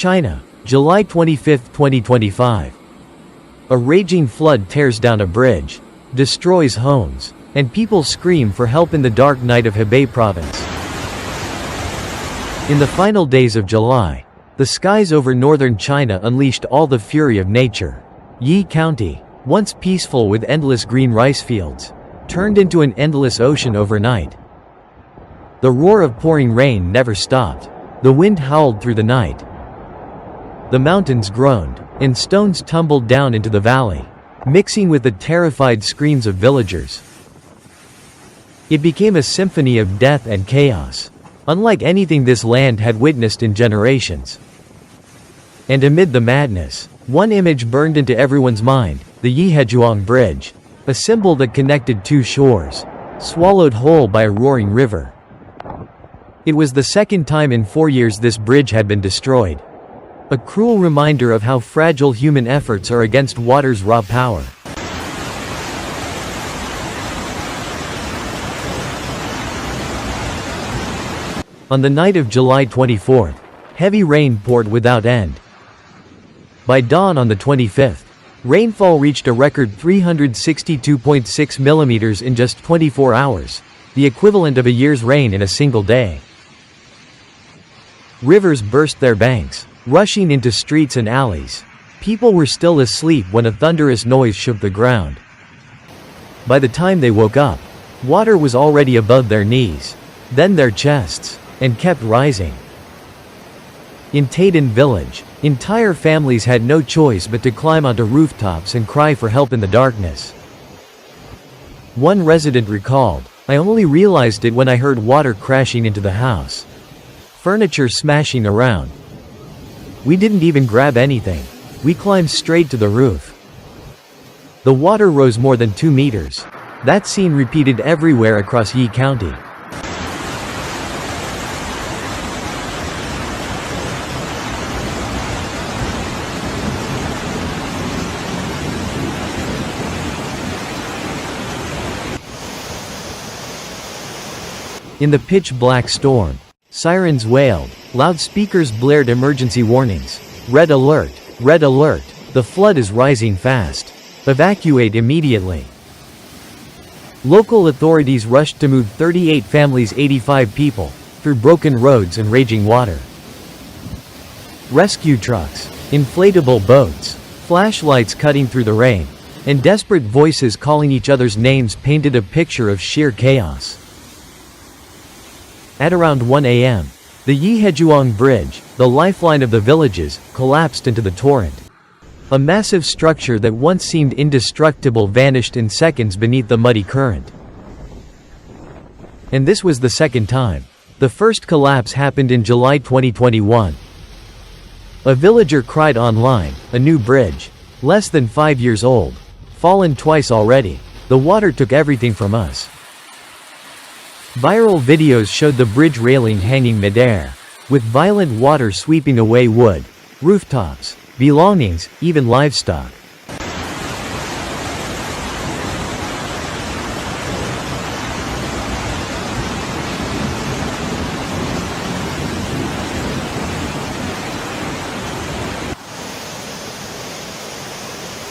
China, July 25, 2025. A raging flood tears down a bridge, destroys homes, and people scream for help in the dark night of Hebei province. In the final days of July, the skies over northern China unleashed all the fury of nature. Yi County, once peaceful with endless green rice fields, turned into an endless ocean overnight. The roar of pouring rain never stopped. The wind howled through the night. The mountains groaned, and stones tumbled down into the valley, mixing with the terrified screams of villagers. It became a symphony of death and chaos, unlike anything this land had witnessed in generations. And amid the madness, one image burned into everyone's mind: the Yihejuang Bridge, a symbol that connected two shores, swallowed whole by a roaring river. It was the second time in 4 years this bridge had been destroyed. A cruel reminder of how fragile human efforts are against water's raw power. On the night of July 24th, heavy rain poured without end. By dawn on the 25th, rainfall reached a record 362.6 millimeters in just 24 hours, the equivalent of a year's rain in a single day. Rivers burst their banks, rushing into streets and alleys. People were still asleep when a thunderous noise shook the ground. By the time they woke up, water was already above their knees, then their chests, and kept rising. In Taidin village, entire families had no choice but to climb onto rooftops and cry for help in the darkness. One resident recalled, "I only realized it when I heard water crashing into the house. Furniture smashing around. We didn't even grab anything. We climbed straight to the roof." The water rose more than 2 meters. That scene repeated everywhere across Yi County. In the pitch-black storm, sirens wailed, loudspeakers blared emergency warnings. Red alert! Red alert! The flood is rising fast. Evacuate immediately. Local authorities rushed to move 38 families, 85 people, through broken roads and raging water. Rescue trucks, inflatable boats, flashlights cutting through the rain, and desperate voices calling each other's names painted a picture of sheer chaos. At around 1 a.m., the Yihejuang Bridge, the lifeline of the villages, collapsed into the torrent. A massive structure that once seemed indestructible vanished in seconds beneath the muddy current. And this was the second time. The first collapse happened in July 2021. A villager cried online, "A new bridge, less than 5 years old, fallen twice already. The water took everything from us." Viral videos showed the bridge railing hanging midair, with violent water sweeping away wood, rooftops, belongings, even livestock.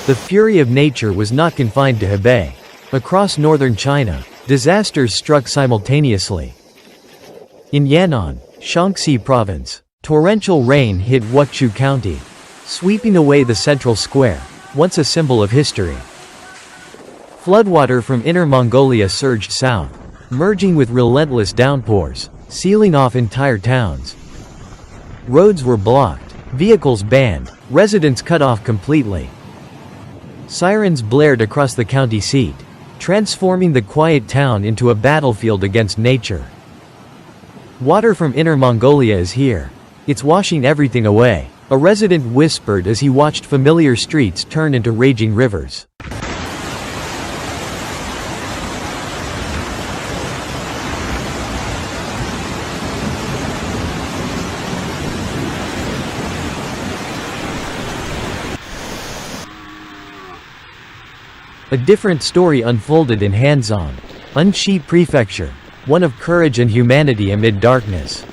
The fury of nature was not confined to Hebei. Across northern China, disasters struck simultaneously. In Yan'an, Shaanxi Province, torrential rain hit Wuqiu County, sweeping away the central square, once a symbol of history. Floodwater from Inner Mongolia surged south, merging with relentless downpours, sealing off entire towns. Roads were blocked, vehicles banned, residents cut off completely. Sirens blared across the county seat, transforming the quiet town into a battlefield against nature. "Water from Inner Mongolia is here. It's washing everything away," a resident whispered as he watched familiar streets turn into raging rivers. A different story unfolded in Hanzhong, Anxi Prefecture, one of courage and humanity amid darkness.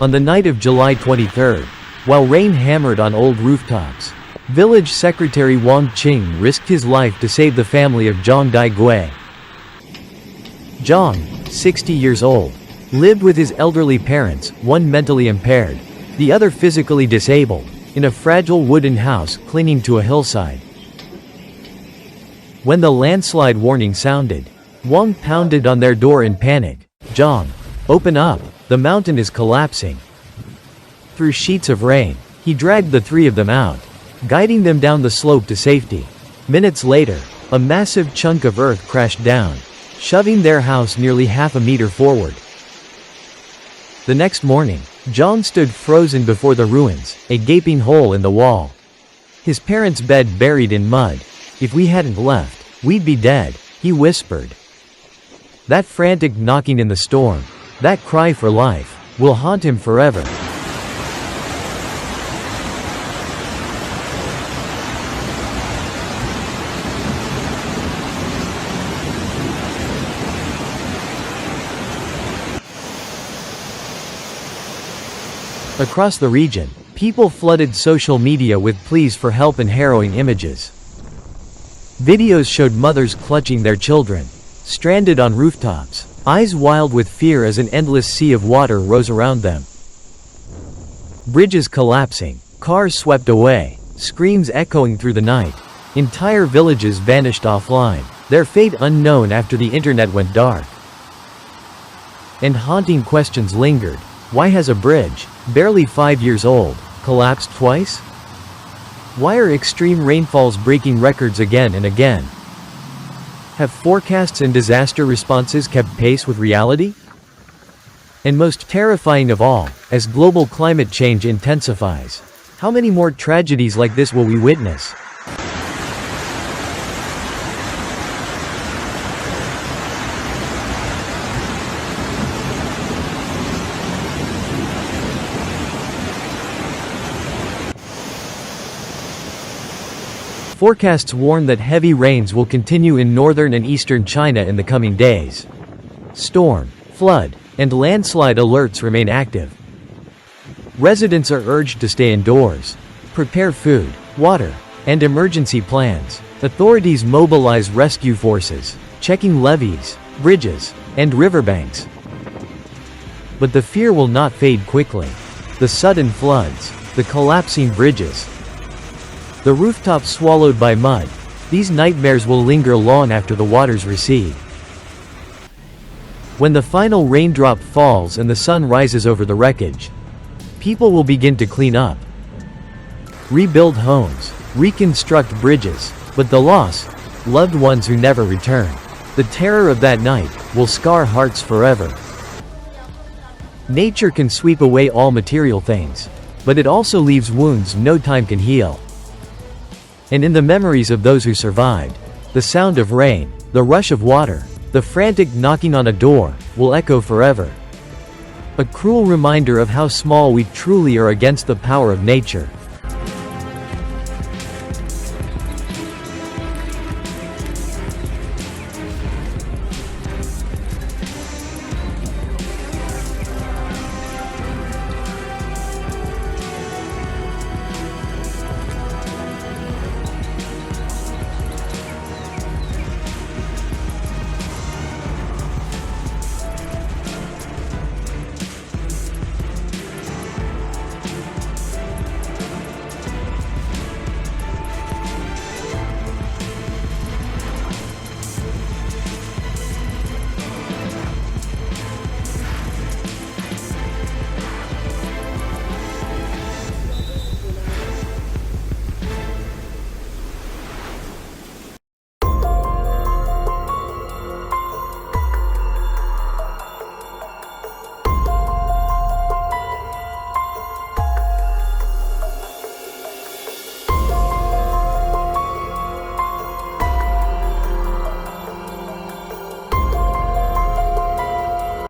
On the night of July 23, while rain hammered on old rooftops. Village Secretary Wang Qing risked his life to save the family of Zhang Daigui. Zhang, 60 years old, lived with his elderly parents, one mentally impaired, the other physically disabled, in a fragile wooden house clinging to a hillside. When the landslide warning sounded, Wang pounded on their door in panic. "Zhang, open up, the mountain is collapsing." Through sheets of rain, he dragged the three of them out, guiding them down the slope to safety. Minutes later, a massive chunk of earth crashed down, shoving their house nearly half a meter forward. The next morning, Zhang stood frozen before the ruins, a gaping hole in the wall. His parents' bed buried in mud. "If we hadn't left, we'd be dead," he whispered. That frantic knocking in the storm, that cry for life, will haunt him forever. Across the region, people flooded social media with pleas for help and harrowing images. Videos showed mothers clutching their children, stranded on rooftops, eyes wild with fear as an endless sea of water rose around them. Bridges collapsing, cars swept away, screams echoing through the night. Entire villages vanished offline, their fate unknown after the internet went dark. And haunting questions lingered. Why has a bridge, barely 5 years old, collapsed twice? Why are extreme rainfalls breaking records again and again? Have forecasts and disaster responses kept pace with reality? And most terrifying of all, as global climate change intensifies, how many more tragedies like this will we witness? Forecasts warn that heavy rains will continue in northern and eastern China in the coming days. Storm, flood, and landslide alerts remain active. Residents are urged to stay indoors, prepare food, water, and emergency plans. Authorities mobilize rescue forces, checking levees, bridges, and riverbanks. But the fear will not fade quickly. The sudden floods, the collapsing bridges, the rooftops swallowed by mud, these nightmares will linger long after the waters recede. When the final raindrop falls and the sun rises over the wreckage, people will begin to clean up, rebuild homes, reconstruct bridges, but the loss, loved ones who never return, the terror of that night, will scar hearts forever. Nature can sweep away all material things, but it also leaves wounds no time can heal. And in the memories of those who survived, the sound of rain, the rush of water, the frantic knocking on a door, will echo forever. A cruel reminder of how small we truly are against the power of nature.